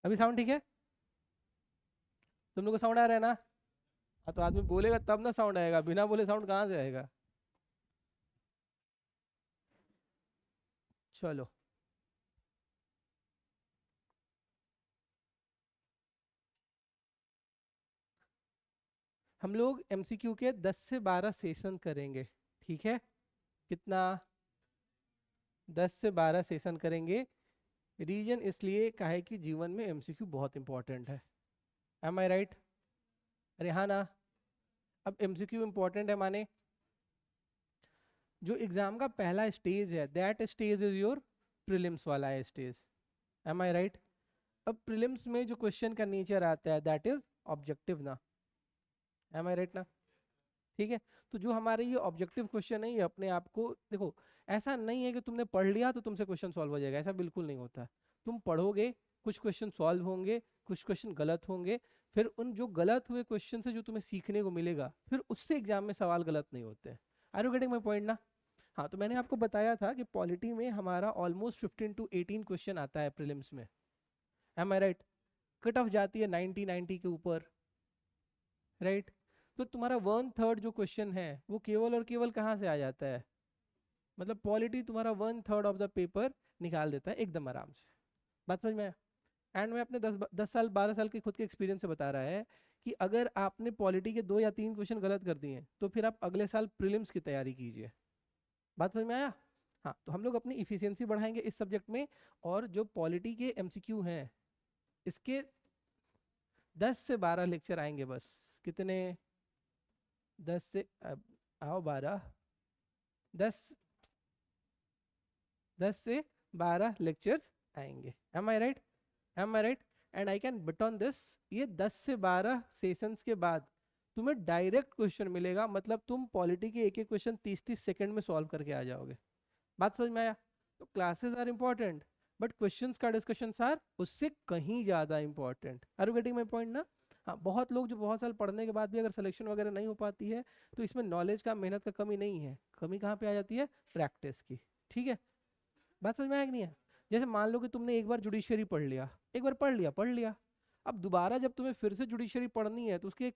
अभी साउंड ठीक है? तुम लोग को साउंड आ रहा है ना? हाँ तो आदमी बोलेगा तब ना साउंड आएगा, बिना बोले साउंड कहाँ से आएगा? चलो। हम लोग एमसीक्यू के 10 से 12 सेशन करेंगे, ठीक है? कितना? 10 से 12 सेशन करेंगे। रीजन इसलिए का है कि जीवन में एमसीक्यू बहुत इंपॉर्टेंट है। M I right? अरे हाँ ना। अब एमसीक्यू इंपॉर्टेंट है माने जो एग्जाम का पहला स्टेज है, that stage is your prelims वाला है स्टेज। M I right? अब प्रीलिम्स में जो क्वेश्चन का नेचर आता है दैट इज ऑब्जेक्टिव ना। एम आई राइट ना? ठीक है। तो जो हमारे ये ऑब्जेक्टिव क्वेश्चन है ये अपने आप को देखो, ऐसा नहीं है कि तुमने पढ़ लिया तो तुमसे क्वेश्चन सॉल्व हो जाएगा, ऐसा बिल्कुल नहीं होता। तुम पढ़ोगे, कुछ क्वेश्चन सॉल्व होंगे, कुछ क्वेश्चन गलत होंगे, फिर उन जो गलत हुए क्वेश्चन से जो तुम्हें सीखने को मिलेगा, फिर उससे एग्जाम में सवाल गलत नहीं होते हैं। Are you getting my point ना? हाँ, तो मैंने आपको बताया था कि पॉलिटी में हमारा ऑलमोस्ट 15 to 18 क्वेश्चन आता है प्रीलिम्स में। M I right? Cut off जाती है 90 के ऊपर, राइट? तो तुम्हारा 1/3 जो क्वेश्चन है वो केवल और केवल कहाँ से आ जाता है? मतलब पॉलिटी तुम्हारा 1/3 ऑफ द पेपर निकाल देता है एकदम आराम से। बात समझ में आया? एंड मैं अपने 10 साल 12 साल के खुद के एक्सपीरियंस से बता रहा है कि अगर आपने पॉलिटी के 2 या 3 क्वेश्चन गलत कर दिए तो फिर आप अगले साल प्रीलिम्स की तैयारी कीजिए। बात समझ में आया? हाँ, तो हम लोग अपनी इफिशियंसी बढ़ाएंगे इस सब्जेक्ट में। और जो पॉलिटी के एमसीक्यू हैं इसके 10 से 12 लेक्चर आएंगे बस। कितने? 10 से आओ 12, 10 10 से 12 लेक्चर्स आएंगे। Am I right? Am I right? And I can bet on this, ये 10 से 12 सेशंस के बाद तुम्हें डायरेक्ट क्वेश्चन मिलेगा, मतलब तुम पॉलिटी के एक एक क्वेश्चन 30-30 सेकंड में सॉल्व करके आ जाओगे। बात समझ में आया? तो classes are important but questions का डिस्कशन आर उससे कहीं ज्यादा important. Are you getting my point ना? हाँ, बहुत लोग जो बहुत साल पढ़ने के बाद भी अगर सिलेक्शन वगैरह नहीं हो पाती है तो इसमें नॉलेज का, मेहनत का कमी नहीं है, कमी कहाँ पे आ जाती है? प्रैक्टिस की। ठीक है? बात समझ में आया कि नहीं है? जैसे मान लो कि तुमने एक बार जुडिशरी पढ़ लिया, एक बार पढ़ लिया, अब दोबारा जब तुम्हें फिर से जुडिशरी पढ़नी है तो उसके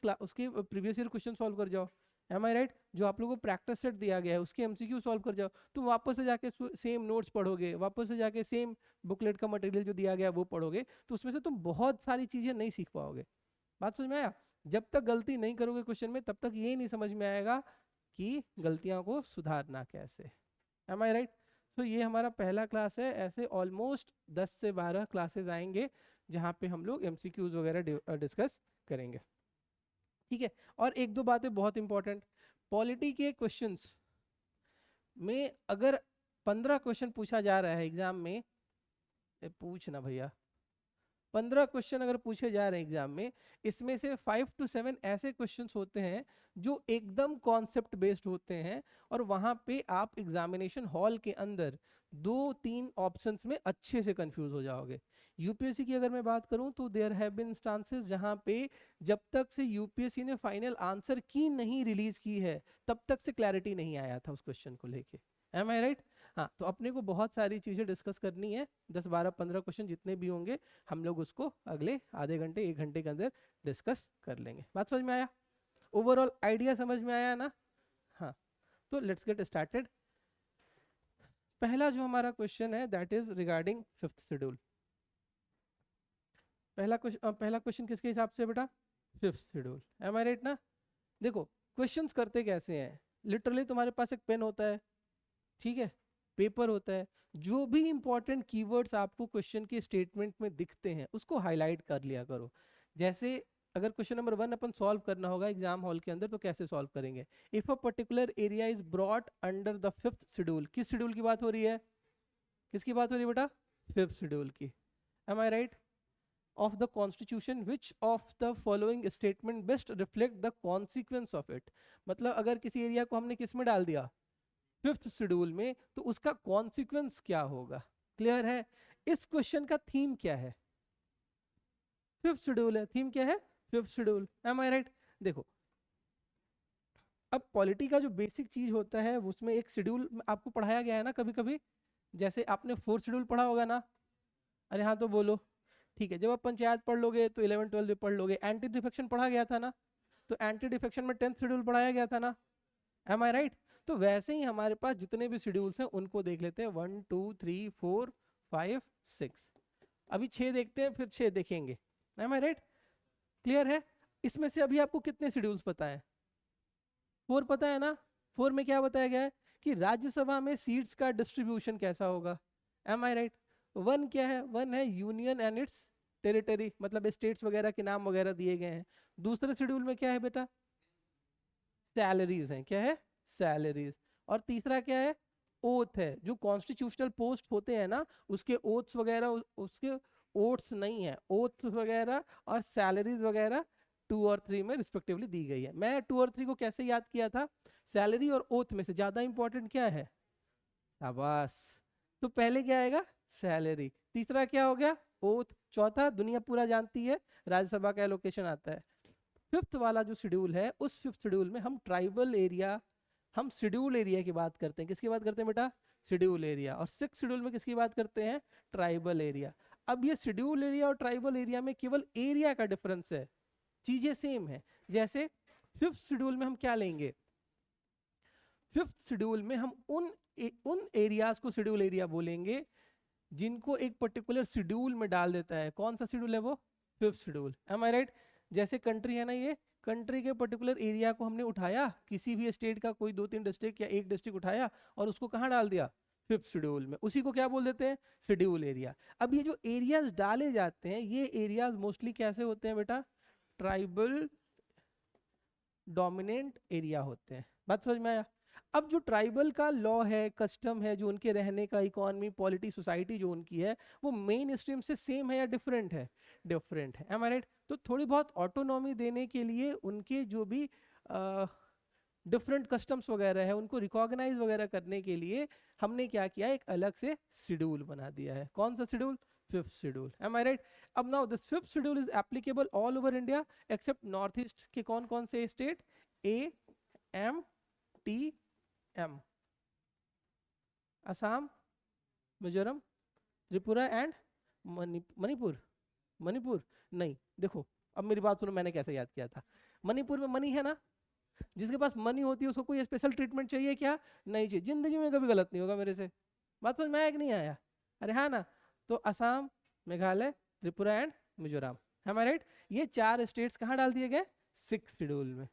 प्रीवियस ईयर क्वेश्चन सॉल्व कर जाओ। M I right? जो आप लोगों को प्रैक्टिस सेट दिया गया है उसके एमसीक्यू सॉल्व कर जाओ। तुम वापस से जाके सेम नोट्स पढ़ोगे, वापस से जाके सेम बुकलेट का मटेरियल जो दिया गया है वो पढ़ोगे, तो उसमें से तुम बहुत सारी चीजें नहीं सीख पाओगे। बात समझ में आया? जब तक गलती नहीं करोगे क्वेश्चन में तब तक ये नहीं समझ में आएगा कि गलतियों को सुधारना कैसे। M I right? तो ये हमारा पहला क्लास है। ऐसे ऑलमोस्ट 10 से 12 क्लासेस आएंगे जहाँ पे हम लोग एमसीक्यूज वगैरह डिस्कस करेंगे। ठीक है? और एक दो बातें बहुत इंपॉर्टेंट, पॉलिटी के क्वेश्चंस में अगर 15 क्वेश्चन पूछा जा रहा है एग्जाम में, पूछना भैया, 15 क्वेश्चन अगर पूछे जा रहे हैं एग्जाम में, इसमें से 5 to 7 ऐसे क्वेश्चंस होते हैं जो एकदम कॉन्सेप्ट बेस्ड होते हैं, और वहां पे आप एग्जामिनेशन हॉल के अंदर 2-3 ऑप्शंस में अच्छे से कंफ्यूज हो जाओगे। यूपीएससी की अगर मैं बात करूं तो देयर हैव बीन इंस्टांसेस जहां पे जब तक से यूपीएससी ने फाइनल आंसर की नहीं रिलीज की है तब तक से क्लैरिटी नहीं आया था उस क्वेश्चन को लेके। M I right? हाँ, तो अपने को बहुत सारी चीजें डिस्कस करनी है। 10 12 15 क्वेश्चन जितने भी होंगे हम लोग उसको अगले आधे घंटे 1 घंटे के अंदर डिस्कस कर लेंगे। बात समझ में आया? ओवरऑल आइडिया समझ में आया ना? हाँ, तो लेट्स गेट स्टार्टेड। पहला जो हमारा क्वेश्चन है that is regarding fifth schedule. पहला क्वेश्चन किसके हिसाब से बेटा? Fifth schedule. Am I right ना? देखो, क्वेश्चंस करते कैसे हैं, लिटरली तुम्हारे पास एक पेन होता है, ठीक है, पेपर होता है, जो भी इंपॉर्टेंट कीवर्ड्स आपको क्वेश्चन के स्टेटमेंट में दिखते हैं उसको हाईलाइट कर लिया करो। जैसे अगर क्वेश्चन नंबर 1 अपन सॉल्व करना होगा एग्जाम हॉल के अंदर तो कैसे सॉल्व करेंगे? If a particular area is brought under the fifth schedule, किस शेड्यूल की बात हो रही है? किसकी बात हो रही है बेटा? फिफ्थ शेड्यूल की। Am I right? of the constitution which of the following statement best reflect the consequence of it। मतलब अगर किसी एरिया को हमने किस में डाल दिया? फिफ्थ शेड्यूल में, तो उसका कॉन्सिक्वेंस क्या होगा? क्लियर है? इस क्वेश्चन का थीम क्या है? फिफ्थ शेड्यूल है, थीम क्या है? Fifth schedule. Am I right? देखो, अब पॉलिटी का जो बेसिक चीज होता है उसमें एक शेड्यूल आपको पढ़ाया गया है ना कभी कभी, जैसे आपने फोर्थ शेड्यूल पढ़ा होगा ना? अरे हाँ तो बोलो। ठीक है, जब आप पंचायत पढ़ लोगे तो 11 12 भी पढ़ लोगे। एंटी डिफेक्शन पढ़ा गया था ना, तो एंटी डिफेक्शन में 10th शेड्यूल पढ़ाया गया था ना, एम आई राइट? तो वैसे ही हमारे पास जितने भी शेड्यूल्स हैं उनको देख लेते हैं, 1 2 3 4 5 6। अभी 6 देखते हैं, फिर 6 देखेंगे, एम आई राइट? क्लियर है? इसमें से अभी आपको कितने शेड्यूल्स पता है? 4 पता है ना? 4 में क्या बताया गया है कि राज्यसभा में सीट्स का डिस्ट्रीब्यूशन कैसा होगा, एम आई राइट? 1 क्या है? 1 है यूनियन एंड इट्स टेरिटरी, मतलब स्टेट्स वगैरह के नाम वगैरह दिए गए हैं। दूसरे शेड्यूल में क्या है बेटा? सैलरीज हैं, क्या है? सैलरीज। और तीसरा क्या है? ओथ है, जो कॉन्स्टिट्यूशनल पोस्ट होते हैं ना उसके ओथ्स वगैरह, उसके ओथ्स नहीं है, ओथ वगैरह और सैलरीज वगैरह 2 और 3 में रिस्पेक्टिवली दी गई है। मैं 2 और 3 को कैसे याद किया था? सैलरी और ओथ में से ज्यादा इंपॉर्टेंट क्या है? शाबाश। तो पहले क्या आएगा? सैलरी। तीसरा क्या हो गया? ओथ। चौथा दुनिया पूरा जानती है, राज्यसभा का एलोकेशन आता है। फिफ्थ वाला जो शेड्यूल है, उस फिफ्थ शेड्यूल में हम ट्राइबल एरिया, हम शेड्यूल एरिया की बात करते हैं। किसकी बात करते हैं बेटा? Schedule area. और सिक्स शेड्यूल में किसकी बात करते हैं? Tribal area. अब ये शेड्यूल एरिया और ट्राइबल एरिया में केवल एरिया का डिफरेंस है, चीजें सेम है। जैसे फिफ्थ शेड्यूल में हम क्या लेंगे? फिफ्थ शेड्यूल में हम उन एरियाज को शेड्यूल एरिया बोलेंगे जिनको एक पर्टिकुलर शेड्यूल में डाल देता है। कौन सा शेड्यूल है वो? Fifth schedule, am I right? जैसे कंट्री है ना, ये कंट्री के पर्टिकुलर एरिया को हमने उठाया, किसी भी स्टेट का कोई 2 3 डिस्ट्रिक्ट या एक डिस्ट्रिक्ट उठाया और उसको कहाँ डाल दिया? फिफ्थ शेड्यूल में। उसी को क्या बोल देते हैं? Schedule area. अब ये जो एरियाज डाले जाते हैं, ये एरियाज मोस्टली कैसे होते हैं बेटा? ट्राइबल डोमिनेंट एरिया होते हैं। बात समझ में आया? अब जो ट्राइबल का लॉ है, कस्टम है, जो उनके रहने का इकोनॉमी, पॉलिटी, सोसाइटी जो उनकी है, वो मेन स्ट्रीम से सेम है या डिफरेंट है? डिफरेंट है, एम आई राइट? तो थोड़ी बहुत ऑटोनॉमी देने के लिए उनके जो भी डिफरेंट कस्टम्स वगैरह है उनको रिकॉग्नाइज वगैरह करने के लिए हमने क्या किया? एक अलग से शेड्यूल बना दिया है। कौन सा schedule? Fifth schedule, am I right? अब now this fifth schedule is applicable all over India except north east के कौन कौन से state? A M T M, Assam, Mizoram, Tripura and Manipur. Manipur नहीं, देखो अब मेरी बात सुनो, मैंने कैसे याद किया था। मणिपुर में मनी है ना, जिसके पास मनी होती है उसको कोई स्पेशल ट्रीटमेंट चाहिए क्या? नहीं चाहिए। जिंदगी में कभी गलत नहीं होगा मेरे से। बात समझ में आया कि नहीं आया? अरे हाँ ना? तो असम, मेघालय, त्रिपुरा एंड मिजोरम, है मैं राइट? ये 4 स्टेट्स कहाँ डाल दिए गए? 6 शेड्यूल में।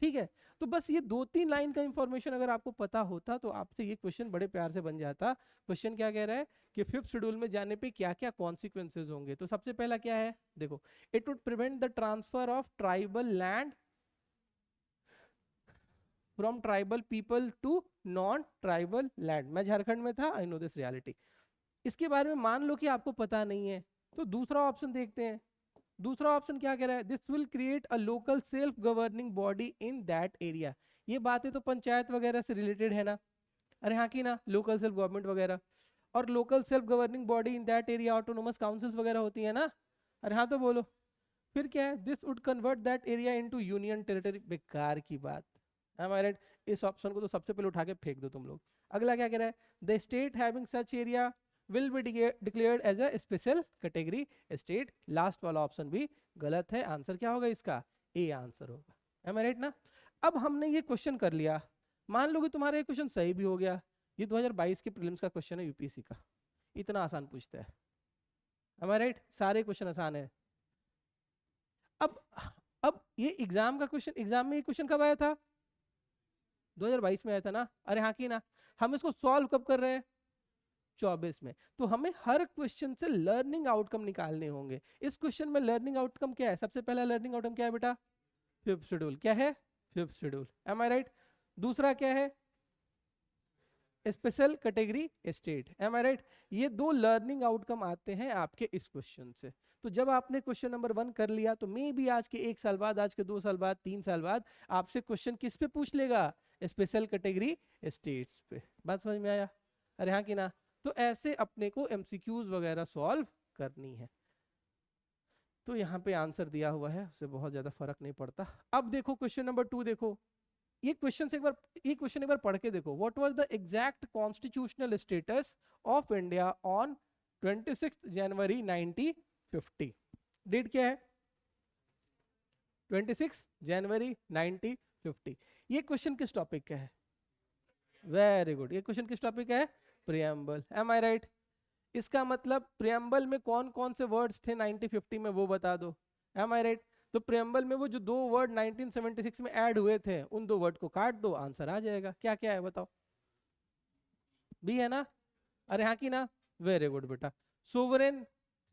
ठीक है, तो बस ये 2 3 लाइन का इंफॉर्मेशन अगर आपको पता होता तो आपसे ये क्वेश्चन बड़े प्यार से बन जाता। क्वेश्चन क्या कह रहा है कि फिफ्थ शेड्यूल में जाने पे क्या क्या कॉन्सिक्वेंसेज होंगे। तो सबसे पहला क्या है? देखो, it would prevent the transfer of tribal land from tribal people to non tribal land. मैं झारखंड में था, आई नो दिस रियलिटी। इसके बारे में मान लो कि आपको पता नहीं है, तो दूसरा ऑप्शन देखते हैं। दूसरा ऑप्शन क्या कह रहा है? This will create a local self governing body in that area. ये बातें तो पंचायत वगैरह से रिलेटेड है ना? अरे हाँ की ना, लोकल सेल्फ गवर्नमेंट वगैरह। और local self governing body in that area, autonomous councils वगैरह होती है ना? अरे हाँ तो बोलो। फिर क्या है? This would convert that area into union territory. बेकार की बात, am I right? इस ऑप्शन को तो सबसे पहले उठा के फेंक दो तुम लोग। अगला क्या कह रहा है? The state having such area will be declared as a special category state. Last वाला ऑप्शन भी गलत है। आंसर क्या होगा इसका? ए आंसर होगा, am I right ना? अब हमने ये क्वेश्चन कर लिया, मान लो कि तुम्हारा ये क्वेश्चन सही भी हो गया। ये 2022 के प्रीलिम्स का क्वेश्चन है, यूपीएससी का। इतना आसान पूछता है, am I right? सारे क्वेश्चन आसान है। अब ये एग्जाम का क्वेश्चन, एग्जाम में ये क्वेश्चन कब आया था? 2022 में आया था ना? अरे हाँ की ना? हम इसको सॉल्व कब कर रहे हैं? 24 में। तो हमें हर क्वेश्चन से लर्निंग आउटकम निकालने होंगे। इस क्वेश्चन में लर्निंग आउटकम क्या है? सबसे पहला लर्निंग आउटकम क्या है बेटा? Fifth schedule. क्या है? Fifth schedule, am I right? दूसरा क्या है? Special category state, M I right? ये 2 लर्निंग आउटकम आते हैं आपके इस क्वेश्चन से। तो जब आपने क्वेश्चन नंबर 1 कर लिया तो मे भी आज के 1 साल बाद, आज के 2 साल बाद, 3 साल बाद आपसे क्वेश्चन किस पे पूछ लेगा? स्पेशल कैटेगरी स्टेट्स पे। बात समझ में आया? अरे हाँ कि ना? तो ऐसे अपने को एमसीक्यूज वगैरह सॉल्व करनी है। तो यहाँ पे आंसर दिया हुआ है, उससे बहुत ज्यादा फर्क नहीं पड़ता। अब देखो क्वेश्चन नंबर 2 देखो। ये क्वेश्चन एक बार पढ़ के देखो। What was the exact constitutional status of India on 26 January 19 1950। Date क्या है? 26 जनवरी 1950। ये क्वेश्चन किस टॉपिक का है? वेरी गुड, ये क्वेश्चन किस टॉपिक का है? प्रियम्बल। M I right? इसका मतलब प्रियम्बल में कौन कौन से वर्ड्स थे 1950 में वो बता दो। M I right? तो प्रियम्बल में वो जो दो वर्ड 1976 में ऐड हुए थे उन दो वर्ड को काट दो, आंसर आ जाएगा। क्या क्या है बताओ? बी है ना? अरे हाँ की ना? वेरी गुड बेटा। सोवरेन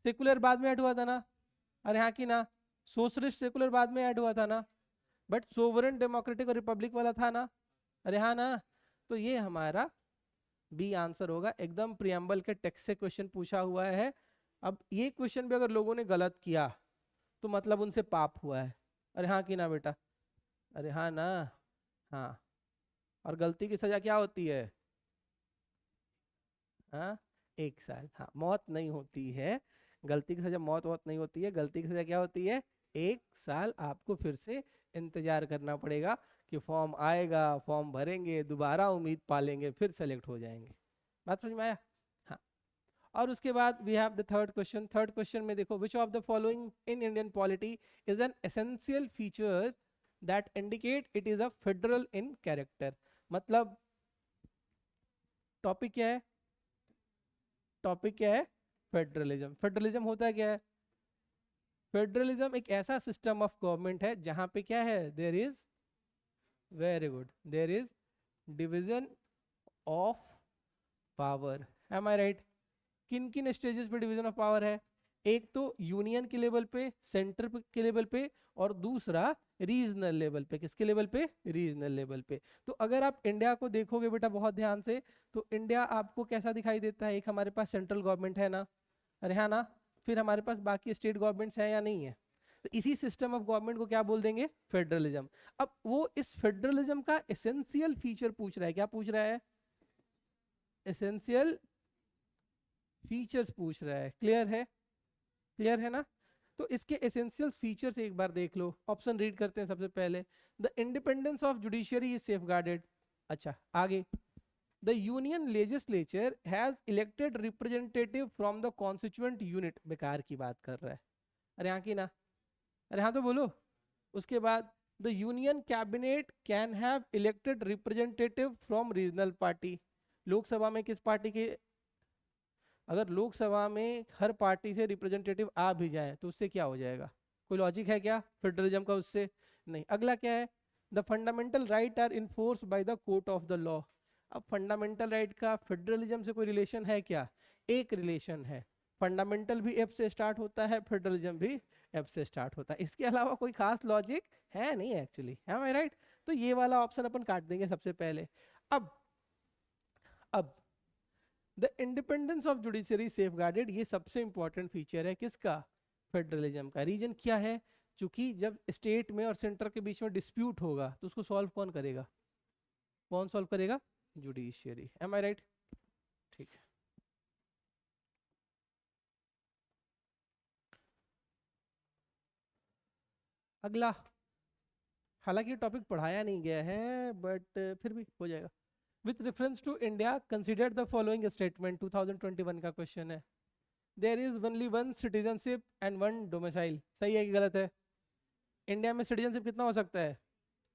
सेकुलर बाद में ऐड हुआ था ना? अरे हाँ की ना? सोशलिस्ट सेकुलर बाद में ऐड हुआ था ना? बट सोवरेन डेमोक्रेटिक और रिपब्लिक वाला था ना? अरे हाँ ना? तो ये हमारा बी आंसर होगा एकदम। प्रियम्बल के टेक्स्ट से क्वेश्चन पूछा हुआ है। अब ये क्वेश्चन भी अगर लोगों ने गलत किया तो मतलब उनसे पाप हुआ है। अरे हाँ की ना बेटा? अरे हाँ ना? हाँ। और गलती की सजा क्या होती है? हाँ, 1 साल। हाँ, मौत नहीं होती है। गलती की सजा मौत वौत नहीं होती है। गलती की सजा क्या होती है? 1 साल आपको फिर से इंतजार करना पड़ेगा कि फॉर्म आएगा, फॉर्म भरेंगे, दोबारा उम्मीद पालेंगे, फिर सेलेक्ट हो जाएंगे। बात समझ में आया? हाँ। और उसके बाद we have the third question. Third question में देखो, which of the following in Indian polity is an essential feature that indicate it is a federal in character. मतलब टॉपिक क्या है? टॉपिक क्या है? फेडरलिज्म। फेडरलिज्म होता है क्या है? फेडरलिज्म एक ऐसा सिस्टम ऑफ गवर्नमेंट है जहां पे क्या है? There is, very good, there is division of power. Am I right? किन किन स्टेजेस पे डिवीजन ऑफ पावर है? एक तो यूनियन के लेवल पे, सेंटर के लेवल पे, और दूसरा रीजनल लेवल पे। किसके लेवल पे? रीजनल लेवल पे। तो अगर आप इंडिया को देखोगे बेटा बहुत ध्यान से, तो इंडिया आपको कैसा दिखाई देता है? एक हमारे पास सेंट्रल गवर्नमेंट है ना? अरे हाँ ना? फिर हमारे पास बाकी स्टेट गवर्नमेंट्स हैं या नहीं है? तो इसी सिस्टम ऑफ गवर्नमेंट को क्या बोल देंगे? फेडरलिज्म। अब वो इस फेडरलिज्म का एसेंशियल फीचर पूछ रहा है। क्या पूछ रहा है? एसेंशियल फीचर्स पूछ रहा है। क्लियर है? क्लियर है ना? तो इसके एसेंशियल फीचर्स एक बार देख लो। ऑप्शन रीड करते हैं सबसे पहले। The independence of judiciary is safeguarded. अच्छा, आगे। The union legislature has elected representative from the constituent unit. बेकार की बात कर रहा है। अरे हाँ की ना? अरे हाँ तो बोलो। उसके बाद the union cabinet can have elected representative from regional party. Lok Sabha में किस पार्टी के? अगर लोकसभा में हर पार्टी से रिप्रेजेंटेटिव आ भी जाए तो उससे क्या हो जाएगा? कोई लॉजिक है क्या फेडरलिज्म का उससे? नहीं। अगला क्या है? The fundamental right are enforce by the court of the law. अब फंडामेंटल राइट का फेडरलिज्म से कोई रिलेशन है क्या? एक रिलेशन है। फंडामेंटल भी एफ से स्टार्ट होता है, फेडरलिज्म भी एफ से स्टार्ट होता है। इसके अलावा कोई खास लॉजिक है नहीं एक्चुअली। है आई राइट? तो ये वाला ऑप्शन अपन काट देंगे सबसे पहले। अब the independence of judiciary safeguarded, ये सबसे इंपॉर्टेंट फीचर है किसका? फेडरलिज्म का। रीजन क्या है? क्योंकि जब स्टेट में और सेंटर के बीच में डिस्प्यूट होगा तो उसको सॉल्व कौन करेगा? कौन सॉल्व करेगा? जुडिशियरी। M I right? ठीक है। अगला, हालांकि टॉपिक पढ़ाया नहीं गया है बट फिर भी हो जाएगा। With reference to India consider the following statement. 2021 का क्वेश्चन है। There is only one citizenship and one domicile. सही है कि गलत है? इंडिया में सिटीजनशिप कितना हो सकता है?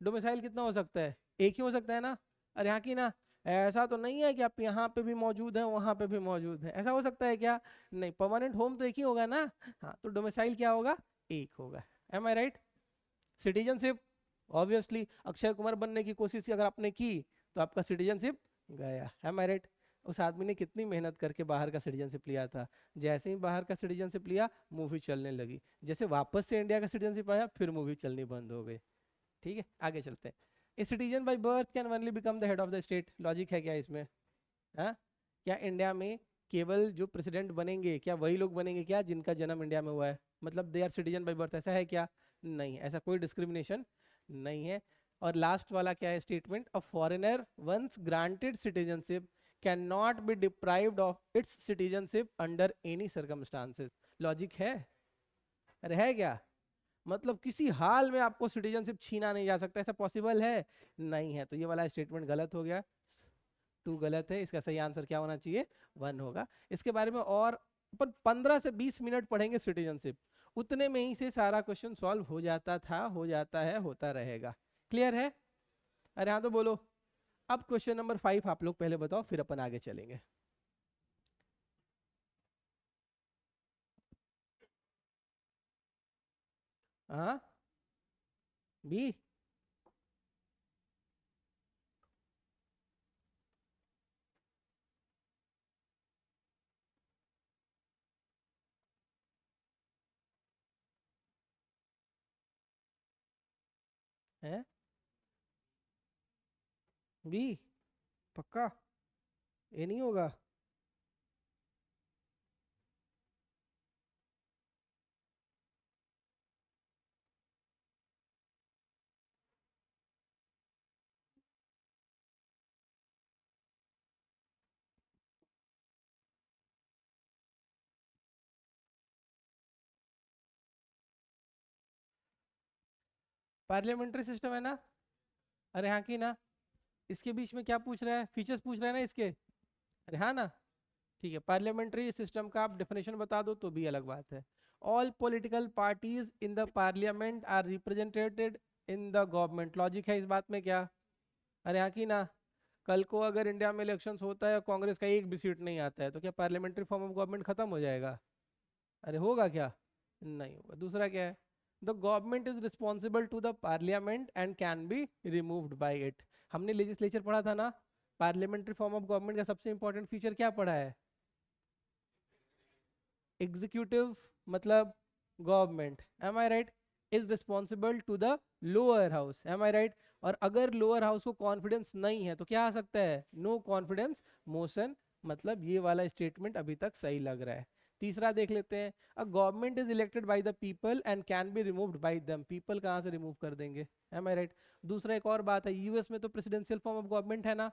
डोमिसाइल कितना हो सकता है? एक ही हो सकता है ना? अरे यहाँ की ना? ऐसा तो नहीं है कि आप यहाँ पे भी मौजूद है वहां पे भी मौजूद है। ऐसा हो सकता है क्या? नहीं, परमानेंट होम तो एक ही होगा ना। हाँ, तो डोमिसाइल क्या होगा? एक होगा। Am I right? Citizenship, obviously Akshay Kumar बनने की कोशिश अगर आपने की तो आपका सिटीजनशिप गया। M I right? उस आदमी ने कितनी मेहनत करके बाहर का सिटीजनशिप लिया था। जैसे ही बाहर का सिटीजनशिप लिया मूवी चलने लगी, जैसे वापस से इंडिया का सिटीजनशिप आया फिर मूवी चलनी बंद हो गई। ठीक है, आगे चलते हैं। A citizen by birth can only become the head of the state. Logic है क्या इसमें? हाँ? क्या इंडिया में केवल जो प्रेसिडेंट बनेंगे क्या वही लोग बनेंगे क्या जिनका जन्म इंडिया में हुआ है? मतलब they are citizen by birth, ऐसा है क्या? नहीं, ऐसा कोई डिस्क्रिमिनेशन नहीं है। और लास्ट वाला क्या है statement? A foreigner once granted citizenship can not be deprived of its citizenship under any circumstances. Logic है? अरे है क्या? मतलब किसी हाल में आपको सिटीजनशिप छीना नहीं जा सकता, ऐसा पॉसिबल है? नहीं है। तो ये वाला स्टेटमेंट गलत हो गया। 2 गलत है। इसका सही आंसर क्या होना चाहिए? 1 होगा। इसके बारे में और पर 15 से 20 मिनट पढ़ेंगे सिटीजनशिप, उतने में ही से सारा क्वेश्चन सॉल्व हो जाता था, हो जाता है, होता रहेगा। क्लियर है? अरे हाँ तो बोलो। अब क्वेश्चन नंबर 5 आप लोग पहले बताओ, फिर अपन आगे चलेंगे। हाँ बी। है बी पक्का? ये नहीं होगा? पार्लियामेंट्री सिस्टम है ना? अरे हाँ की ना? इसके बीच में क्या पूछ रहा है? फीचर्स पूछ रहा है ना इसके? अरे हाँ ना? ठीक है, पार्लियामेंट्री सिस्टम का आप डेफिनेशन बता दो तो भी अलग बात है। All political parties in the parliament are represented in the government. Logic है इस बात में क्या? अरे हाँ की ना? कल को अगर इंडिया में इलेक्शंस होता है, कांग्रेस का एक भी सीट नहीं आता है, तो क्या पार्लियामेंट्री फॉर्म ऑफ गवर्नमेंट खत्म हो जाएगा? अरे होगा क्या? नहीं होगा। दूसरा क्या है? The government is responsible to the parliament and can be removed by it. हमने लेजिस्लेचर पढ़ा था ना? पार्लियामेंट्री फॉर्म ऑफ गवर्नमेंट का सबसे इंपॉर्टेंट फीचर क्या पढ़ा है? एग्जीक्यूटिव मतलब government, am I right, is responsible to the lower house, am I right. और अगर लोअर हाउस को कॉन्फिडेंस नहीं है तो क्या आ सकता है? No confidence motion. मतलब ये वाला स्टेटमेंट अभी तक सही लग रहा है। तीसरा देख लेते हैं। A government is elected by the people and can be removed bye them. People कहाँ से रिमूव कर देंगे? M I right. दूसरा एक और बात है, यूएस में तो प्रेसिडेंशियल फॉर्म ऑफ गवर्नमेंट है ना?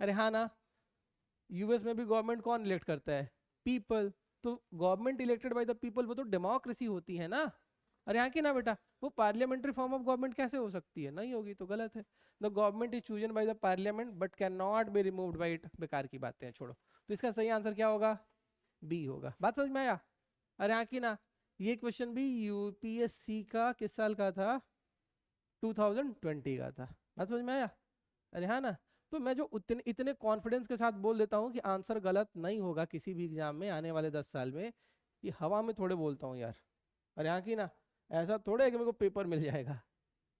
अरे हाँ ना? यूएस में भी गवर्नमेंट कौन इलेक्ट करता है? पीपल। तो government elected by the people, वो तो डेमोक्रेसी होती है ना? अरे यहाँ की ना बेटा, वो पार्लियामेंट्री फॉर्म ऑफ गवर्नमेंट कैसे हो सकती है? नहीं होगी तो गलत है। The government is chosen by the parliament but can not B removed by it. बेकार की बातें हैं, छोड़ो। तो इसका सही आंसर क्या होगा? बी होगा। बात समझ में आया? अरे यहाँ की ना? ये क्वेश्चन भी यूपीएससी का किस साल का था? 2020 का था। बात समझ में आया? अरे हाँ ना? तो मैं जो उतने इतने कॉन्फिडेंस के साथ बोल देता हूँ कि आंसर गलत नहीं होगा किसी भी एग्जाम में आने वाले 10 साल में, ये हवा में थोड़े बोलता हूँ यार। अरे हाँ की ना? ऐसा थोड़े है कि मेरे को पेपर मिल जाएगा।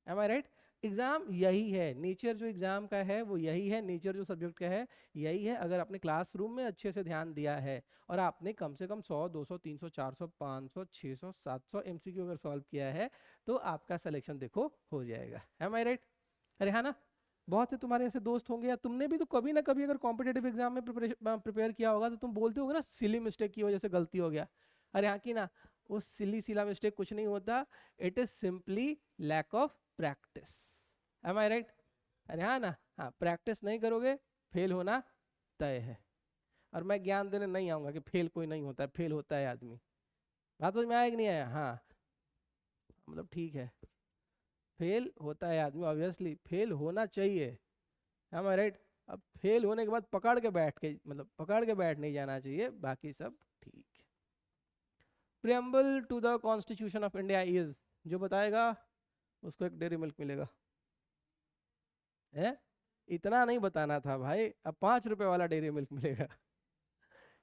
M I right? एग्जाम यही है, नेचर जो एग्जाम का है वो यही है, नेचर जो सब्जेक्ट का है यही है। अगर आपने क्लासरूम में अच्छे से ध्यान दिया है और आपने कम से कम 100 200 300 400 500 600 700 एमसीक्यू अगर सॉल्व किया है तो आपका सिलेक्शन देखो हो जाएगा। M I right? अरे हाँ ना? बहुत से तुम्हारे ऐसे दोस्त होंगे या तुमने भी तो कभी ना कभी अगर कॉम्पिटेटिव एग्जाम में प्रिपेयर किया होगा तो तुम बोलते होगे ना सिली मिस्टेक की वजह से गलती हो गया। अरे हाँ की ना? वो सिली सिला मिस्टेक कुछ नहीं होता, it is simply lack of practice. Am I right? अरे हाँ ना? हाँ, प्रैक्टिस नहीं करोगे फेल होना तय है। और मैं ज्ञान देने नहीं आऊंगा कि फेल कोई नहीं होता है, फेल होता है आदमी। बात समझ में आया कि नहीं आया? हाँ मतलब ठीक है, फेल होता है आदमी, ऑब्वियसली फेल होना चाहिए। M I right? अब फेल होने के बाद पकड़ के बैठ के, मतलब पकड़ के बैठ नहीं जाना चाहिए, बाकी सब ठीक। Preamble to the constitution of India is, जो बताएगा उसको एक डेयरी मिल्क मिलेगा। है? इतना नहीं बताना था भाई, अब 5 रुपए वाला डेयरी मिल्क मिलेगा।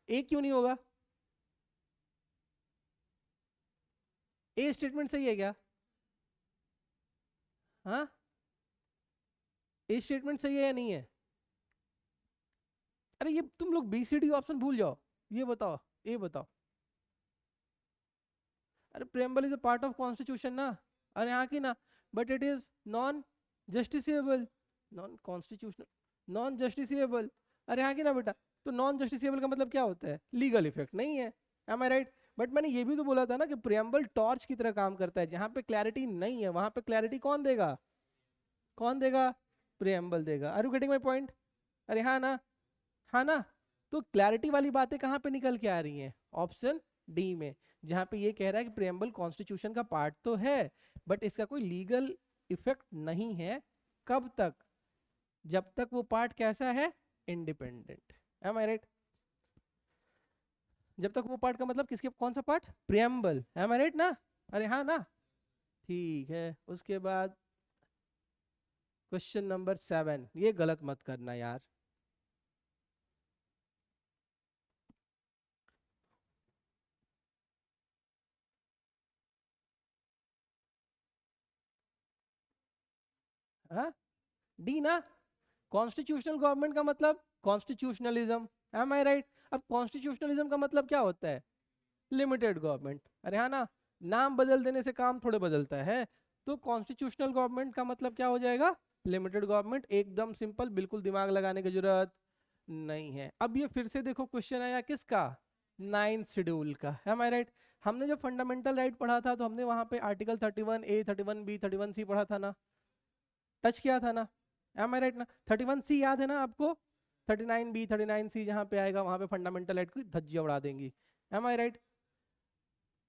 ए क्यों नहीं होगा? ए स्टेटमेंट सही है क्या? हाँ, ए स्टेटमेंट सही है या नहीं है? अरे ये तुम लोग बी सी डी ऑप्शन भूल जाओ, ये बताओ, ए बताओ। अरे preamble is a part of constitution ना? अरे हाँ की ना? But it is non justiciable, non constitutional, non justiciable. अरे हाँ की ना बेटा? तो नॉन जस्टिसेबल का मतलब क्या होता है? लीगल इफेक्ट नहीं है। M I right? बट मैंने ये भी तो बोला था ना कि प्रियम्बल टॉर्च की तरह काम करता है, जहां पे क्लैरिटी नहीं है वहां पे क्लैरिटी कौन देगा? कौन देगा? प्रियम्बल देगा। Are you getting my point? अरे हाँ ना? हाँ ना? तो क्लैरिटी वाली बातें कहाँ पे निकल के आ रही हैं? ऑप्शन डी में, जहां पे ये कह रहा है कि प्रियम्बल कॉन्स्टिट्यूशन का पार्ट तो है बट इसका कोई लीगल इफेक्ट नहीं है। कब तक? जब तक वो पार्ट कैसा है? इंडिपेंडेंट। M I right? जब तक वो पार्ट का मतलब किसके, कौन सा part, preamble, M I right ना? अरे हाँ ना, ठीक है। उसके बाद क्वेश्चन नंबर 7, ये गलत मत करना यार। हाँ, डी ना, कॉन्स्टिट्यूशनल गवर्नमेंट का मतलब कॉन्स्टिट्यूशनलिज्म, एम आई राइट? अब कॉन्स्टिट्यूशनलिज्म का मतलब क्या होता है, लिमिटेड गवर्नमेंट। अरे हाँ ना, नाम बदल देने से काम थोड़े बदलता है। तो कॉन्स्टिट्यूशनल गवर्नमेंट का मतलब क्या हो जाएगा, लिमिटेड गवर्नमेंट, एकदम सिंपल, बिल्कुल दिमाग लगाने की जरूरत नहीं है। अब ये फिर से देखो क्वेश्चन आया किसका, 9th शेड्यूल का, एम आई राइट? हमने जब फंडामेंटल राइट पढ़ा था तो हमने वहां पे आर्टिकल 31A 31B 31C पढ़ा था ना, टच किया था ना, एम आई राइट ना? 31C याद है ना आपको? 39B 39C जहाँ पे आएगा वहां पे फंडामेंटल राइट की धज्जियां उड़ा देंगी, एम आई राइट?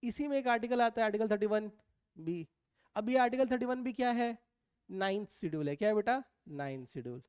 इसी में एक आर्टिकल आता है आर्टिकल 31B। अब ये आर्टिकल 31B क्या है, 9th शेड्यूल है। क्या है बेटा, 9th schedule,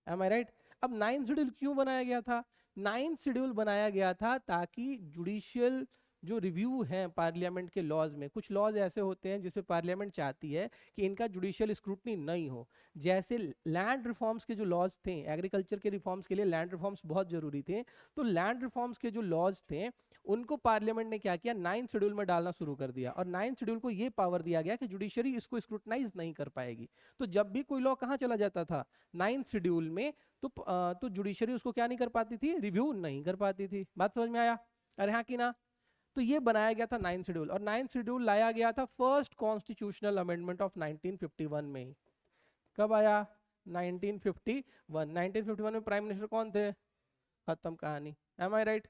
am I right? अब 9th शेड्यूल क्यों बनाया गया था, 9th शेड्यूल बनाया गया था ताकि जुडिशियल जो रिव्यू है पार्लियामेंट के लॉज में, कुछ लॉज ऐसे होते हैं जिसमें पार्लियामेंट चाहती है कि इनका जुडिशियल स्क्रूटनी नहीं हो। जैसे लैंड रिफॉर्म्स के जो लॉज थे, एग्रीकल्चर के रिफॉर्म्स के लिए लैंड रिफॉर्म्स बहुत जरूरी थे, तो लैंड रिफॉर्म्स के जो लॉज थे उनको पार्लियामेंट ने क्या किया, 9th शेड्यूल में डालना शुरू कर दिया। और 9th शेड्यूल को ये पावर दिया गया कि जुडिशरी इसको स्क्रूटनाइज नहीं कर पाएगी। तो जब भी कोई लॉ कहाँ चला जाता था, 9th शेड्यूल में, तो जुडिशरी उसको क्या नहीं कर पाती थी, रिव्यू नहीं कर पाती थी। बात समझ में आया, अरे हाँ कि ना? तो ये बनाया गया था 9th शेड्यूल, और 9th शेड्यूल लाया गया था फर्स्ट कॉन्स्टिट्यूशनल अमेंडमेंट ऑफ 1951 में ही। कब आया, 1951। 1951 में प्राइम मिनिस्टर कौन थे, खत्म कहानी, एम आई राइट?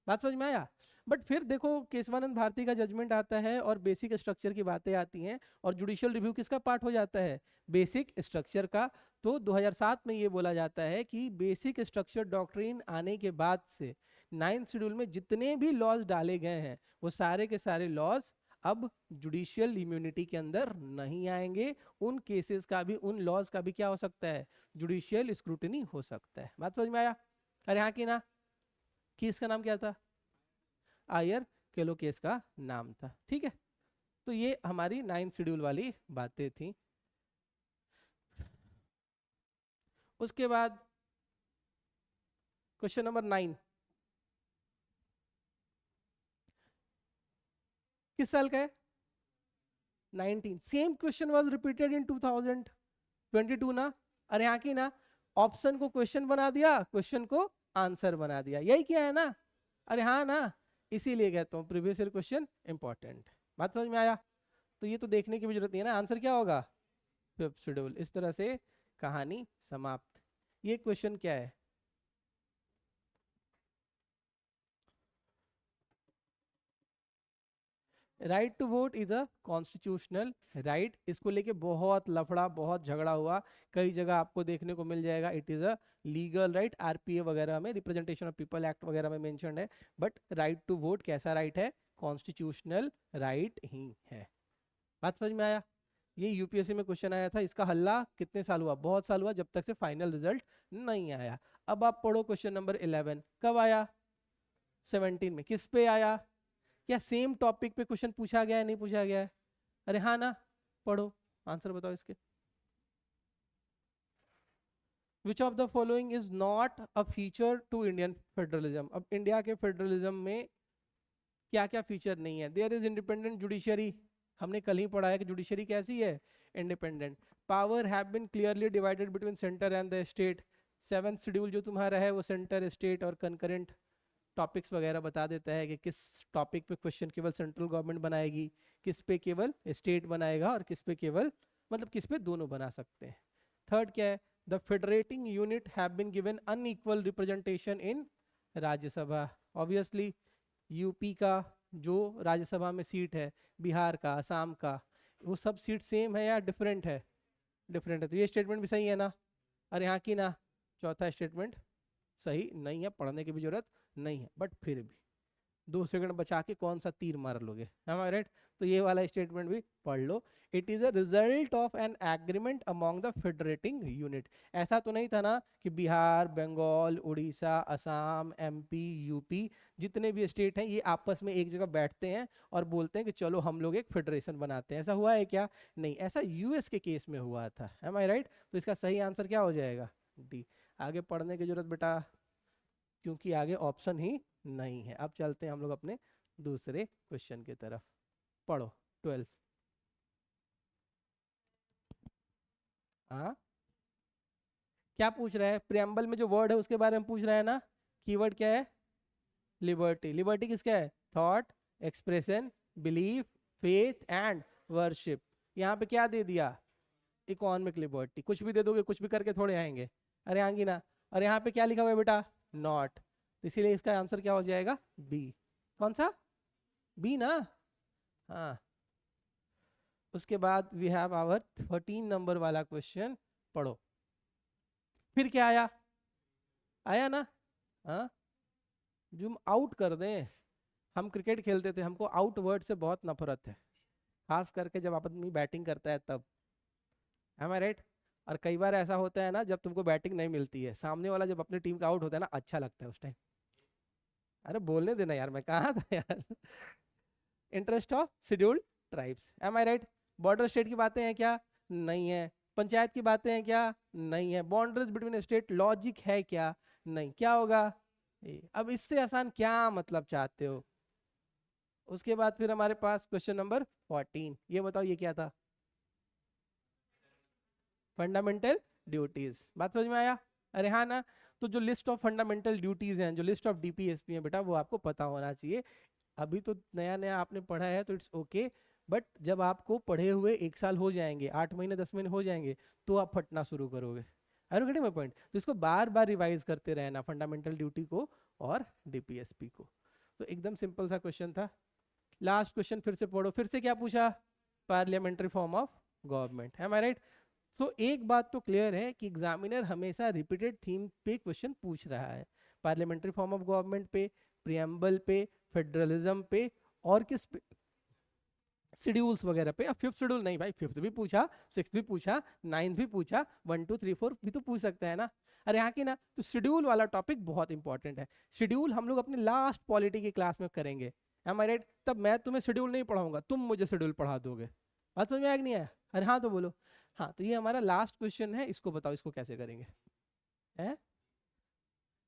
बात समझ में आया? बट फिर देखो केशवानंद भारती का जजमेंट आता है और बेसिक स्ट्रक्चर की बातें आती हैं, और जुडिशियल रिव्यू किसका पार्ट हो जाता है, बेसिक स्ट्रक्चर का। तो 2007 में ये बोला जाता है कि बेसिक स्ट्रक्चर डॉक्ट्रिन आने के बाद से 9th शेड्यूल में जितने भी लॉज डाले गए हैं वो सारे के सारे लॉज अब जुडिशियल इम्यूनिटी के अंदर नहीं आएंगे। उन केसेस का भी, उन लॉज का भी क्या हो सकता है, जुडिशियल स्क्रूटनी हो सकता है। बात समझ में आया, अरे हाँ कि ना? केस का नाम क्या था, आयर केलो केस का नाम था, ठीक है? तो ये हमारी 9th शेड्यूल वाली बातें थी। उसके बाद क्वेश्चन नंबर 9 किस साल का है, 19। Same question was repeated in 2022 ना? अरे हाँ की ना? ऑप्शन को क्वेश्चन बना दिया, क्वेश्चन को आंसर बना दिया, यही किया है ना? अरे हाँ ना, इसीलिए कहता हूँ प्रीवियस ईयर क्वेश्चन इंपॉर्टेंट। बात समझ में आया? तो ये तो देखने की भी जरूरत नहीं है ना, आंसर क्या होगा, 5th शेड्यूल। इस तरह से कहानी समाप्त। ये क्वेश्चन क्या है, right to vote is a constitutional right. इसको लेके बहुत लफड़ा, बहुत झगड़ा हुआ, कई जगह आपको देखने को मिल जाएगा। It is a legal right, RPA वगैरह में, रिप्रेजेंटेशन ऑफ पीपल एक्ट वगैरह में मेंशन्ड है। बट राइट टू वोट कैसा राइट है, कॉन्स्टिट्यूशनल राइट ही है। बात समझ में आया? ये यूपीएससी में क्वेश्चन आया था, इसका हल्ला कितने साल हुआ, बहुत साल हुआ, जब तक से फाइनल रिजल्ट नहीं आया। अब आप पढ़ो क्वेश्चन नंबर 11, कब आया, 17 में। किस पे आया, क्या सेम टॉपिक पे क्वेश्चन पूछा गया है, नहीं पूछा गया है? अरे हाँ ना, पढ़ो, आंसर बताओ इसके। Which of the following is not a feature to Indian federalism. अब इंडिया के फेडरलिज्म में क्या क्या फीचर नहीं है, देयर इज इंडिपेंडेंट जुडिशरी, हमने कल ही पढ़ा है कि जुडिशरी कैसी है, independent. Power have been clearly divided between centre and the state. 7th schedule जो तुम्हारा है वो सेंटर, स्टेट और कंकरेंट टॉपिक्स वगैरह बता देता है कि किस टॉपिक पे क्वेश्चन केवल सेंट्रल गवर्नमेंट बनाएगी, किस पे केवल स्टेट बनाएगा, और किस पे केवल, मतलब किस पे दोनों बना सकते हैं। थर्ड क्या है, the federating unit have been given unequal representation in Rajya Sabha. Obviously UP का जो राज्यसभा में सीट है, बिहार का, असम का, वो सब सीट सेम है या डिफरेंट है, डिफरेंट है। तो ये स्टेटमेंट भी सही है ना? अरे हाँ की ना? चौथा स्टेटमेंट सही नहीं है, पढ़ने की भी जरूरत नहीं है, बट फिर भी 2 सेकंड बचा के कौन सा तीर मार लोगे, राइट? तो ये वाला स्टेटमेंट भी पढ़ लो। It is a result of an agreement among the federating unit. ऐसा तो नहीं था ना कि बिहार, बंगाल, उड़ीसा, असम, एमपी, यूपी जितने भी स्टेट हैं ये आपस में एक जगह बैठते हैं और बोलते हैं कि चलो हम लोग एक फेडरेशन बनाते हैं। ऐसा हुआ है क्या? नहीं, ऐसा यूएस के केस में हुआ था। M I right? तो इसका सही आंसर क्या हो जाएगा? डी। आगे पढ़ने की जरूरत बेटा, क्योंकि आगे ऑप्शन ही नहीं है। अब चलते हैं हम लोग अपने दूसरे क्वेश्चन की तरफ। पढ़ो 12। हाँ, क्या पूछ रहा है? प्रियम्बल में जो वर्ड है उसके बारे में पूछ रहा है ना। कीवर्ड क्या है? लिबर्टी। लिबर्टी किसका है? Thought, expression, belief, faith and worship. यहाँ पे क्या दे दिया? Economic liberty. कुछ भी दे दोगे, कुछ भी करके थोड़े आएंगे, अरे आएंगी ना। और यहाँ पे क्या लिखा हुआ है बेटा? नॉट। इसीलिए इसका आंसर क्या हो जाएगा? बी। कौन सा? बी ना। हाँ। उसके बाद वी हैव आवर 13 नंबर वाला क्वेश्चन। पढ़ो। फिर क्या आया? आया ना? हाँ, जूम आउट कर दें। हम क्रिकेट खेलते थे, हमको आउट वर्ड से बहुत नफरत है, खास करके जब आदमी बैटिंग करता है तब। M I right? और कई बार ऐसा होता है ना, जब तुमको बैटिंग नहीं मिलती है, सामने वाला जब अपनी टीम का आउट होता है ना, अच्छा लगता है उस टाइम। अरे बोलने देना यार, मैं कहा था यार। Interest of scheduled tribes. Am I right? Border state की बातें हैं क्या? नहीं है। पंचायत की बातें हैं क्या? नहीं है। बाउंड्रीज बिटवीन स्टेट लॉजिक है क्या? नहीं। क्या होगा? अब इससे आसान क्या मतलब चाहते हो? उसके बाद फिर हमारे पास क्वेश्चन नंबर 14। ये बताओ ये क्या था? Fundamental duties. बात समझ में आया? अरे हाँ ना। तो जो लिस्ट ऑफ फंडामेंटल ड्यूटीज हैं, जो लिस्ट ऑफ डीपीएसपी है बेटा, वो आपको पता होना चाहिए। अभी तो नया नया आपने पढ़ा है तो इट्स ओके, बट जब आपको पढ़े हुए 1 साल हो जाएंगे, 8 महीने 10 महीने हो जाएंगे, तो आप फटना शुरू करोगे। Are you getting my point? तो इसको बार बार रिवाइज करते रहना, फंडामेंटल ड्यूटी को और डीपीएसपी को। तो एकदम सिंपल सा क्वेश्चन था। लास्ट क्वेश्चन फिर से पढ़ो। फिर से क्या पूछा? Parliamentary form of government. है राइट? सो एक बात तो क्लियर है कि एग्जामिनर हमेशा रिपीटेड थीम पे क्वेश्चन पूछ रहा है। पार्लियामेंट्री फॉर्म ऑफ गवर्नमेंट पे, प्रियम्बल पे, फेडरलिज्म पे, और किस पे? शेड्यूल्स वगैरह पे। अब फिफ्थ शेड्यूल नहीं भाई, फिफ्थ भी पूछा, सिक्स भी पूछा, नाइन्थ भी पूछा, 1 2 3 4 भी तो पूछ सकता है ना। अरे यहाँ की ना, तो शेड्यूल वाला टॉपिक बहुत इंपॉर्टेंट है। शेड्यूल हम लोग अपने लास्ट पॉलिटी की क्लास में करेंगे। M I right? तब मैं तुम्हें शेड्यूल नहीं पढ़ाऊंगा, तुम मुझे शेड्यूल पढ़ा दोगे। बात समझ में आया कि नहीं आया? अरे हाँ तो बोलो। हाँ, तो ये हमारा लास्ट क्वेश्चन है, इसको बताओ इसको कैसे करेंगे। है?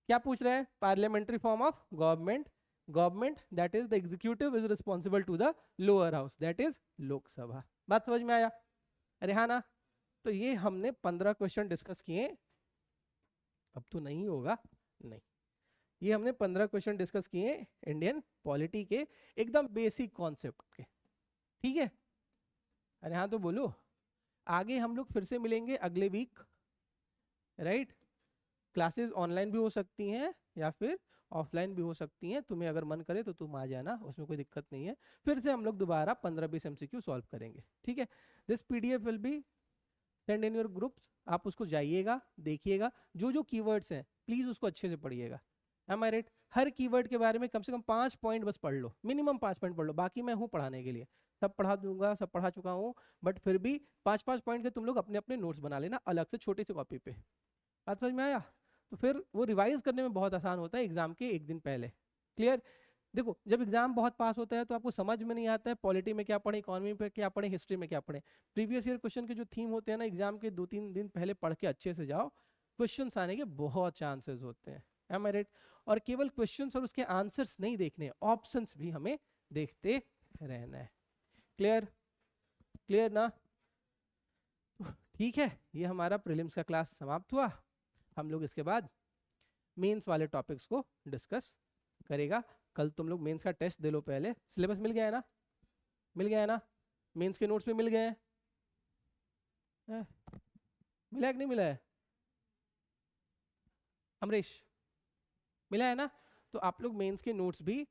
क्या पूछ रहे हैं? Parliamentary form of government. Government that is the executive is responsible to the lower house, that is Lok Sabha. बात समझ में आया? अरे हाँ ना। तो ये हमने 15 क्वेश्चन डिस्कस किए। अब तो नहीं होगा। नहीं, ये हमने 15 क्वेश्चन डिस्कस किए इंडियन पॉलिटी के, एकदम बेसिक कॉन्सेप्ट के। ठीक है? अरे हाँ तो बोलो। आगे हम लोग फिर से मिलेंगे अगले वीक। राइट? क्लासेस ऑनलाइन भी हो सकती हैं या फिर ऑफलाइन भी हो सकती हैं, तुम्हें अगर मन करे तो तुम आ जाना, उसमें कोई दिक्कत नहीं है। फिर से हम लोग दोबारा 15-20 एमसीक्यू सॉल्व करेंगे। ठीक है? This PDF will be send in your groups. आप उसको जाइएगा, देखिएगा, जो जो कीवर्ड्स हैं प्लीज उसको अच्छे से पढ़िएगा। M I right? Her keyword के बारे में कम से कम 5 पॉइंट बस पढ़ लो, मिनिमम 5 पॉइंट पढ़ लो। बाकी मैं हूँ पढ़ाने के लिए, सब पढ़ा दूंगा, सब पढ़ा चुका हूँ, बट फिर भी 5-5 पॉइंट के तुम लोग अपने अपने नोट्स बना लेना अलग से छोटी सी कॉपी पे। बात समझ में आया? तो फिर वो रिवाइज करने में बहुत आसान होता है एग्जाम के एक दिन पहले। क्लियर? देखो, जब एग्जाम बहुत पास होता है तो आपको समझ में नहीं आता है पॉलिटी में क्या पढ़े, इकोनॉमी में क्या पढ़े, हिस्ट्री में क्या पढ़े। प्रीवियस ईयर क्वेश्चन के जो थीम होते हैं ना, एग्जाम के 2-3 दिन पहले पढ़ के अच्छे से जाओ, क्वेश्चन आने के बहुत चांसेस होते हैं। M I right? और केवल क्वेश्चन और उसके आंसर्स नहीं देखने, ऑप्शंस भी हमें देखते रहना है। क्लियर? क्लियर ना? ठीक है, ये हमारा प्रीलिम्स का क्लास समाप्त हुआ। हम लोग इसके बाद मेंस वाले टॉपिक्स को डिस्कस करेगा। कल तुम लोग मेंस का टेस्ट दे लो पहले। सिलेबस मिल गया है ना? मिल गया है ना? मेंस के नोट्स भी मिल गए हैं? मिला है कि नहीं मिला है? अमरीश, मिला है ना? तो आप लोग मेंस के नोट्स भी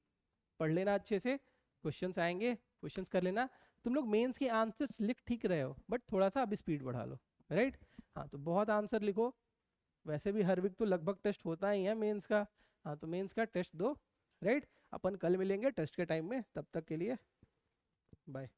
पढ़ लेना अच्छे से। क्वेश्चंस आएंगे, क्वेश्चंस कर लेना। तुम लोग मेंस के आंसर्स लिख ठीक रहे हो, बट थोड़ा सा अभी स्पीड बढ़ा लो। राइट? हाँ, तो बहुत आंसर लिखो। वैसे भी हर वीक तो लगभग टेस्ट होता ही है मेंस का। हाँ, तो मेंस का टेस्ट दो। राइट? अपन कल मिलेंगे टेस्ट के टाइम में, तब तक के लिए बाय।